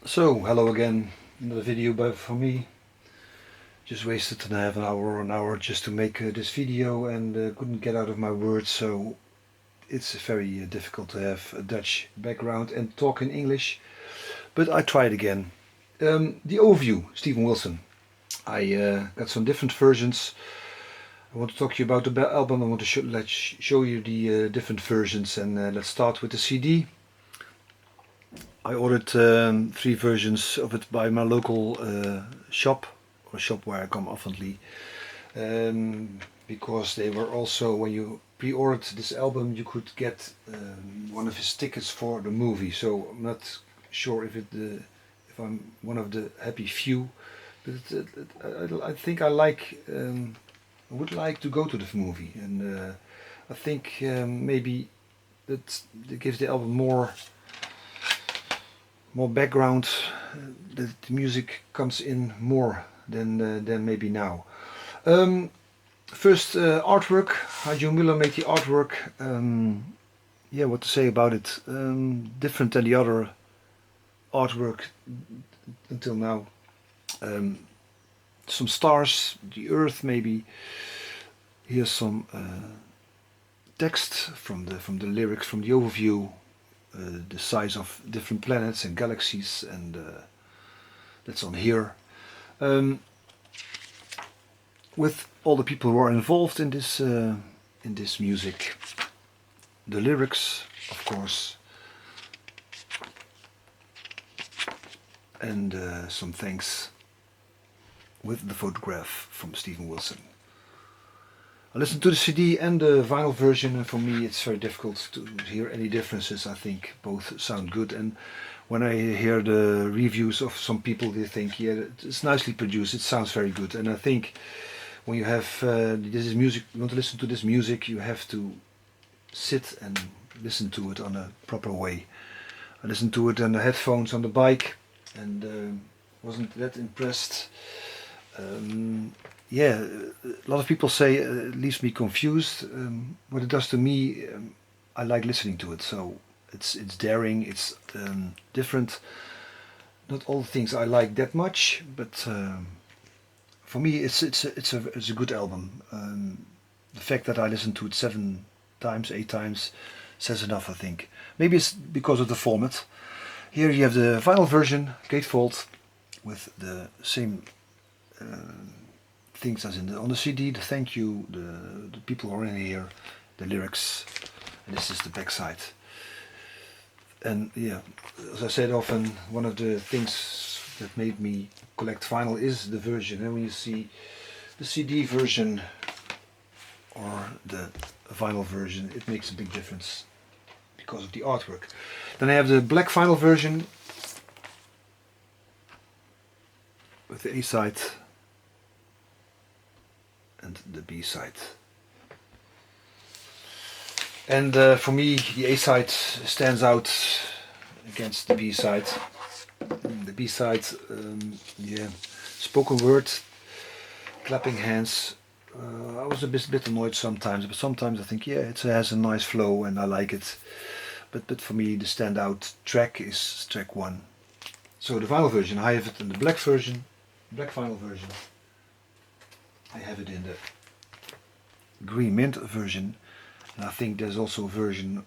So, hello again, another video for me. Just wasted half an hour or an hour just to make this video and couldn't get out of my words, so it's very difficult to have a Dutch background and talk in English, but I tried again. The Overview, Stephen Wilson. I got some different versions. I want to talk to you about the album. I want to show you the different versions, and let's start with the CD. I ordered 3 versions of it by my local shop, or shop where I come oftenly, because they were also, when you pre-ordered this album, you could get one of his tickets for the movie. So I'm not sure if I'm one of the happy few, but I think I would like to go to the movie, and I think maybe that gives the album more background, that the music comes in more than maybe now. First, artwork. Hajo Müller made the artwork. Yeah, what to say about it? Different than the other artwork until now. Some stars, the earth maybe. Here's some text from the lyrics from the overview. The size of different planets and galaxies, and that's on here. With all the people who are involved in this music, the lyrics, of course, and some thanks with the photograph from Stephen Wilson. I listened to the CD and the vinyl version, and for me it's very difficult to hear any differences. I think both sound good, and when I hear the reviews of some people, they think, yeah, it's nicely produced, it sounds very good. And I think when you have this is music, you want to listen to this music, you have to sit and listen to it on a proper way. I listened to it on the headphones on the bike, and wasn't that impressed. Yeah, a lot of people say it leaves me confused. What it does to me, I like listening to it. So it's daring, it's different. Not all the things I like that much, but for me, it's a good album. The fact that I listened to it 7 times, 8 times, says enough, I think. Maybe it's because of the format. Here you have the vinyl version, gatefold, with the same things as on the CD, the thank you, the people who are in here, the lyrics, and this is the back side. And yeah, as I said often, one of the things that made me collect vinyl is the version. And when you see the CD version or the vinyl version, it makes a big difference because of the artwork. Then I have the black vinyl version with the A side and the B side. And for me, the A side stands out against the B side. The B side, yeah, spoken word, clapping hands. I was a bit annoyed sometimes, but sometimes I think, yeah, it has a nice flow and I like it. But for me, the standout track is track 1. So the vinyl version, I have it in the black version, black vinyl version. I have it in the green mint version, and I think there's also a version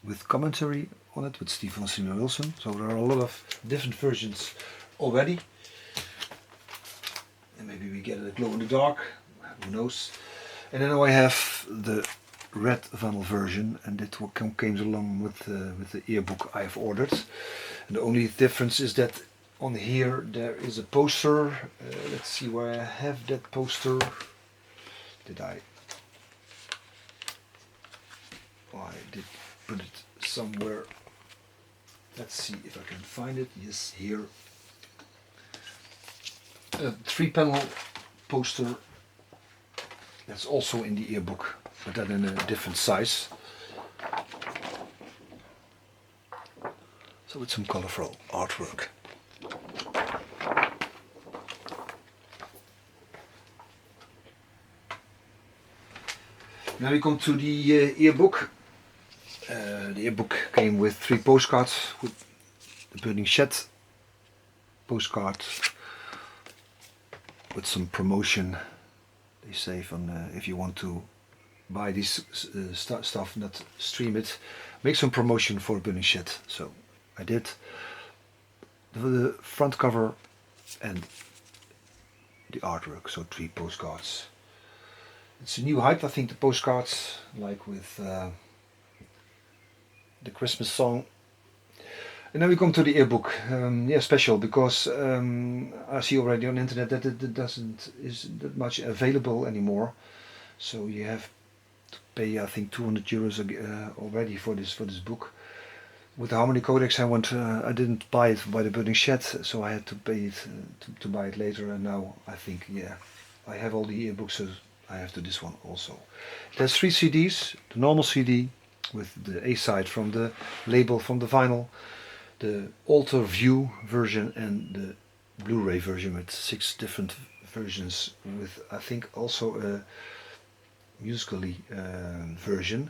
with commentary on it with Stephen Wilson. So there are a lot of different versions already, and maybe we get a glow in the dark, who knows. And then I have the red vinyl version, and it came along with the earbook I've ordered. And the only difference is that on here there is a poster. Let's see where I have that poster. Did I? Oh, I did put it somewhere. Let's see if I can find it. Yes, here. A 3-panel poster that's also in the earbook, but that in a different size. So with some colorful artwork. Now we come to the earbook. The earbook came with 3 postcards with the Burning Shed postcard with some promotion. They say from if you want to buy this stuff, not stream it, make some promotion for Burning Shed. So I did the front cover and the artwork, so 3 postcards. It's a new hype, I think, the postcards, like with the Christmas song. And then we come to the earbook. Yeah, special because I see already on the internet that it isn't that much available anymore. So you have to pay, I think, 200 euros already for this book. With the Harmony Codex, I didn't buy it by the Burning Shed, so I had to pay it to buy it later. And now I think, yeah, I have all the earbooks, so I have to this one also. It has 3 CDs: the normal CD with the A side from the label from the vinyl, the Overvieuw version, and the Blu-ray version with 6 different versions, with I think also a musically version.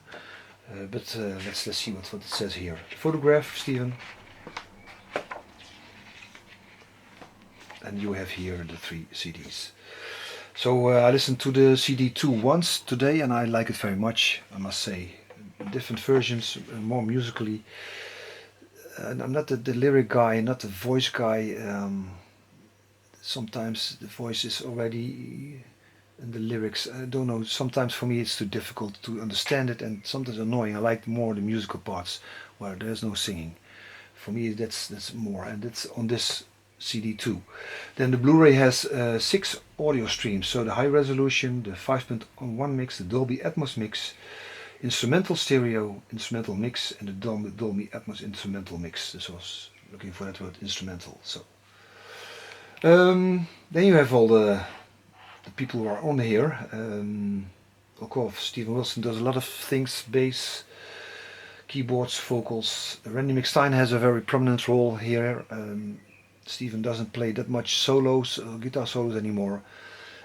But let's see what it says here. Photograph, Stephen. And you have here the 3 CDs. So I listened to the CD2 once today, and I like it very much, I must say. Different versions, more musically. And I'm not the lyric guy, not the voice guy. Sometimes the voice is already in the lyrics. I don't know, sometimes for me it's too difficult to understand it, and sometimes annoying. I like more the musical parts where there's no singing. For me that's more, and it's on this CD too. Then the Blu-ray has 6 audio streams, so the high resolution, the 5.1 mix, the Dolby Atmos mix, instrumental stereo, instrumental mix, and the Dolby Atmos instrumental mix. This was looking for that word, instrumental. So then you have all the people who are on here. Of course, Stephen Wilson does a lot of things: bass, keyboards, vocals. Randy McStein has a very prominent role here. Stephen doesn't play that much solos, guitar solos anymore.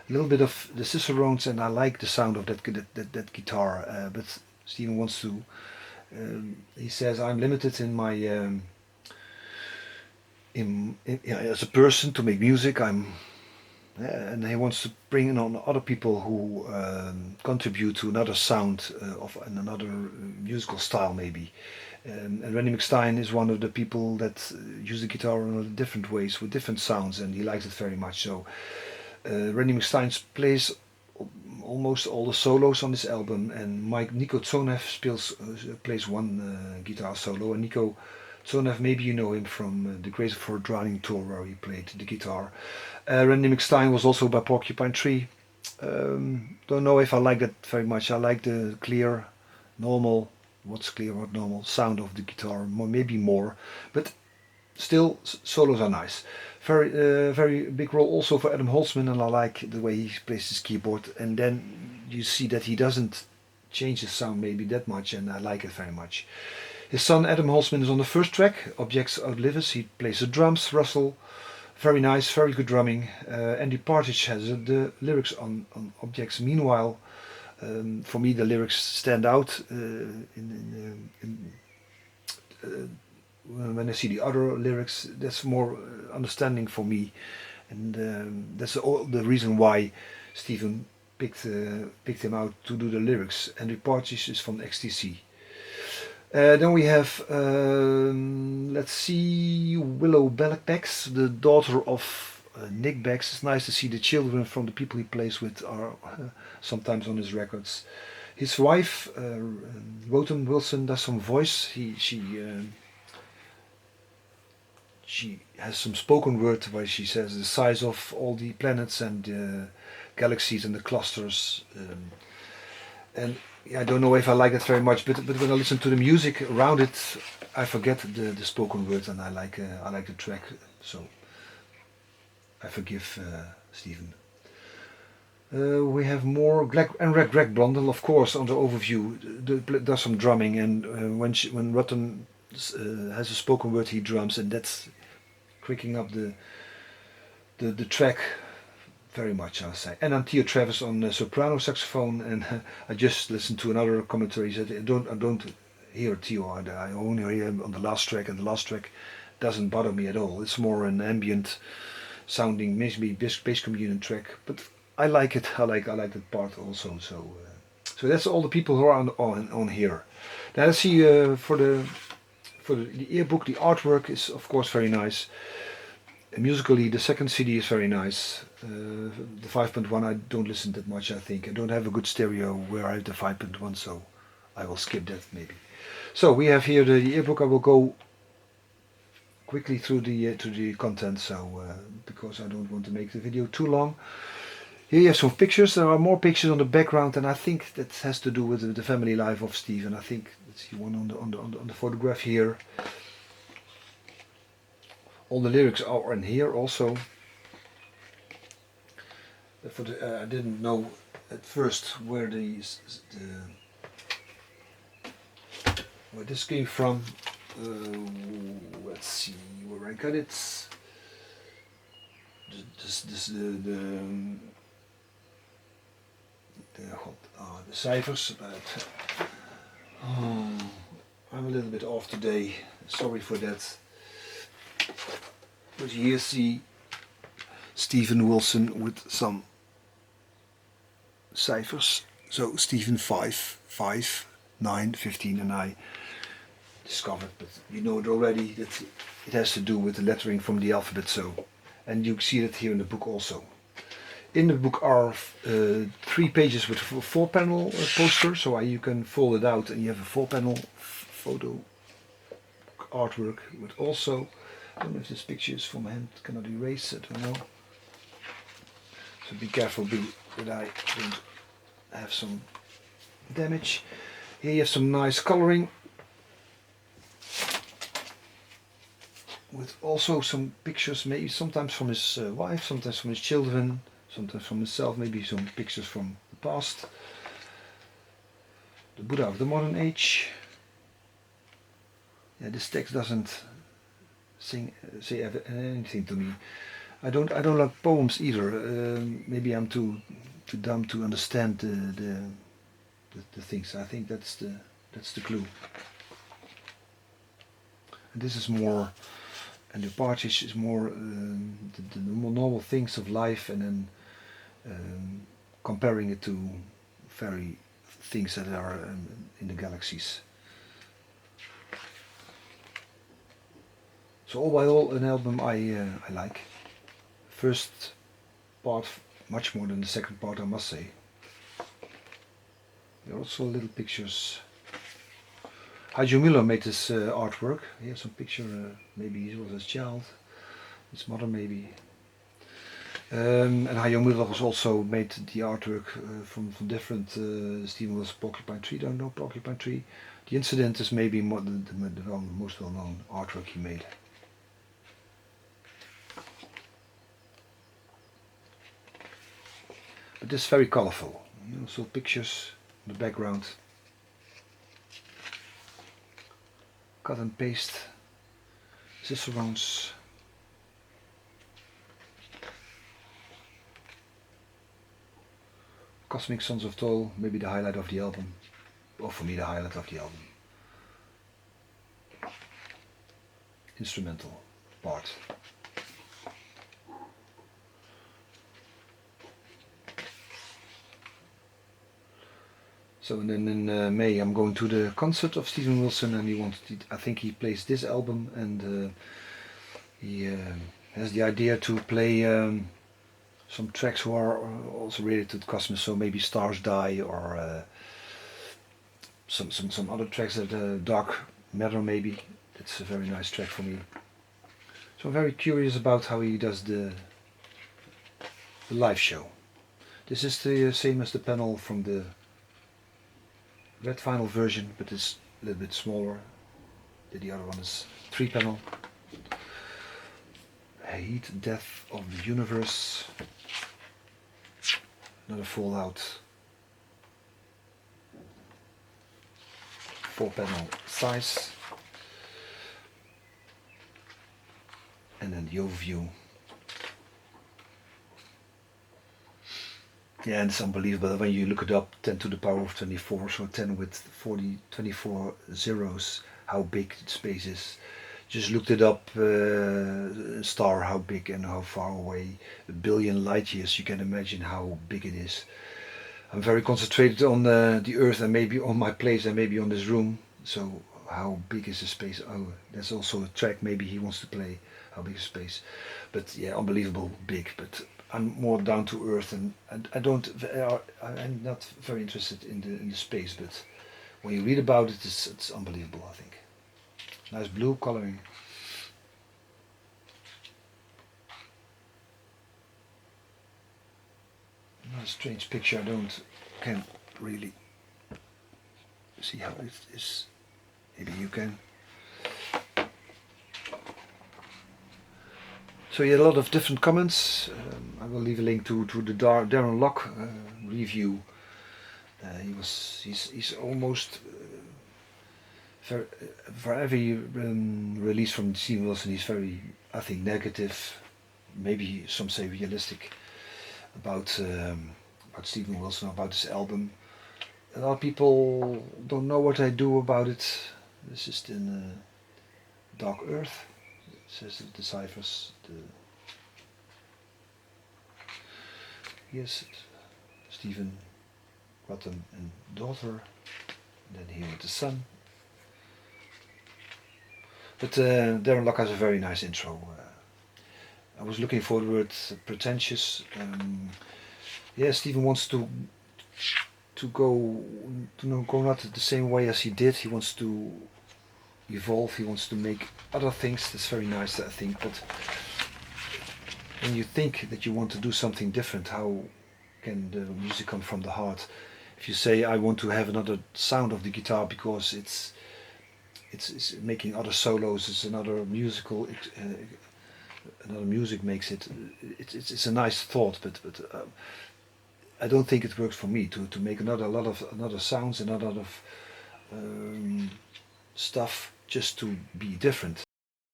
A little bit of the Cicerones, and I like the sound of that guitar. But Stephen wants to. He says, I'm limited in my as a person to make music. And he wants to bring in on other people who contribute to another sound of another musical style, maybe. And Randy McStein is one of the people that use the guitar in different ways with different sounds, and he likes it very much. So Randy McStein plays almost all the solos on this album, and Nico Tsonev plays one guitar solo. And Nico Tsonev, maybe you know him from the Grace for Drowning tour, where he played the guitar. Randy McStein was also by Porcupine Tree. Don't know if I like that very much. I like the clear, normal, what's clear, what normal sound of the guitar, maybe more, but still solos are nice. Very big role also for Adam Holtzman, and I like the way he plays his keyboard. And then you see that he doesn't change his sound maybe that much, and I like it very much. His son Adam Holtzman is on the first track, Objects Outlive Us. He plays the drums, Russell. Very nice, very good drumming. Andy Partridge has the lyrics on Objects. Meanwhile, for me the lyrics stand out when I see the other lyrics. That's more understanding for me, and that's the reason why Stephen picked him out to do the lyrics. Andy Partridge is from XTC. Then we have, let's see, Willow Becks, the daughter of Nick Becks. It's nice to see the children from the people he plays with are sometimes on his records. His wife, Wotan Wilson, does some voice. She has some spoken word where she says the size of all the planets and galaxies and the clusters. And I don't know if I like it very much, but when I listen to the music around it, I forget the spoken word, and I like the track. So I forgive Stephen. We have more Greg Blondel, of course, on the Overvieuw. Does some drumming, and when Rotten has a spoken word, he drums, and that's quicking up the track very much, I'll say. And I'm Theo Travis on soprano saxophone, and I just listened to another commentary. He said, I don't hear Theo, I only hear him on the last track, and the last track doesn't bother me at all. It's more an ambient sounding, maybe bass communion track, but I like it. I like that part also. So that's all the people who are on here. Now let's see for the earbook. The artwork is of course very nice. Musically, the second CD is very nice. The 5.1 I don't listen that much. I think I don't have a good stereo where I have the 5.1, so I will skip that maybe. So we have here the earbook. I will go quickly through the to the content, so because I don't want to make the video too long. Here you have some pictures. There are more pictures on the background, and I think that has to do with the family life of Steve. And I think let's see one on the photograph here. All the lyrics are in here also. I didn't know at first where where this came from. Let's see where I got it. The cijfers, but I'm a little bit off today. Sorry for that. But here see Stephen Wilson with some cijfers. So Stephen 5, 9, 15, and I discovered, but you know it already, that it has to do with the lettering from the alphabet. So, and you see it here in the book also. In the book are 3 pages with a 4-panel poster, so you can fold it out and you have a 4-panel photo artwork with also, I don't know if this picture is from hand, cannot erase it, I don't know. So be careful that I don't have some damage. Here you have some nice coloring with also some pictures, maybe sometimes from his wife, sometimes from his children, sometimes from himself, maybe some pictures from the past. The Buddha of the modern age. Yeah, this text doesn't say anything to me. I don't like poems either. Maybe I'm too dumb to understand the things. I think that's the clue. And this is more, and the passage is more the normal things of life, and then comparing it to very things that are in the galaxies. So all by all, an album I like. First part much more than the second part, I must say. There are also little pictures. Hajo Müller made this artwork. He has some picture, maybe he was his child, his mother maybe. And Hajo Müller has also made the artwork from different Stephen Wilson Porcupine Tree. Don't know Porcupine Tree. The Incident is maybe more the most well-known artwork he made. But this is very colorful. You know, so pictures in the background. Cut and paste. Cicerones. Cosmic Sons of Toil, maybe the highlight of the album. Or for me the highlight of the album. Instrumental part. So and then in May I'm going to the concert of Stephen Wilson, and I think he plays this album, and he has the idea to play some tracks who are also related to the cosmos, so maybe Stars Die, or some other tracks that Dark Matter maybe. It's a very nice track for me. So I'm very curious about how he does the live show. This is the same as the panel from the red vinyl version, but it's a little bit smaller. The other one is 3-panel. Heat, Death of the Universe. Another Fallout. 4-panel size. And then the overview. Yeah, and it's unbelievable when you look it up, 10 to the power of 24, so 10 with 24 zeros, how big the space is. just looked it up, star, how big and how far away, a billion light years. You can imagine how big it is. I'm very concentrated on the Earth and maybe on my place and maybe on this room. So how big is the space? Oh, there's also a track maybe he wants to play. How big is space? But yeah, unbelievable big. But I'm more down to earth, and I'm not very interested in the space. But when you read about it, it's unbelievable. I think. Nice blue coloring. A strange picture. Can't really see how it is. Maybe you can. So he had a lot of different comments. I will leave a link to the Darren Locke review. He's almost for every release from Steven Wilson, he's very, I think, negative. Maybe some say realistic about Steven Wilson, about this album. A lot of people don't know what I do about it. This is in Dark Earth. It says the ciphers. Yes, Stephen, Rotten and daughter. And then here with the sun. But Darren Locke has a very nice intro. I was looking for the word pretentious. Yeah, Stephen wants to go not the same way as he did. He wants to evolve. He wants to make other things. That's very nice, I think. But when you think that you want to do something different, how can the music come from the heart? If you say I want to have another sound of the guitar because it's making other solos, it's another musical, another music makes it. It's a nice thought, but I don't think it works for me to make another sounds and a lot of stuff just to be different.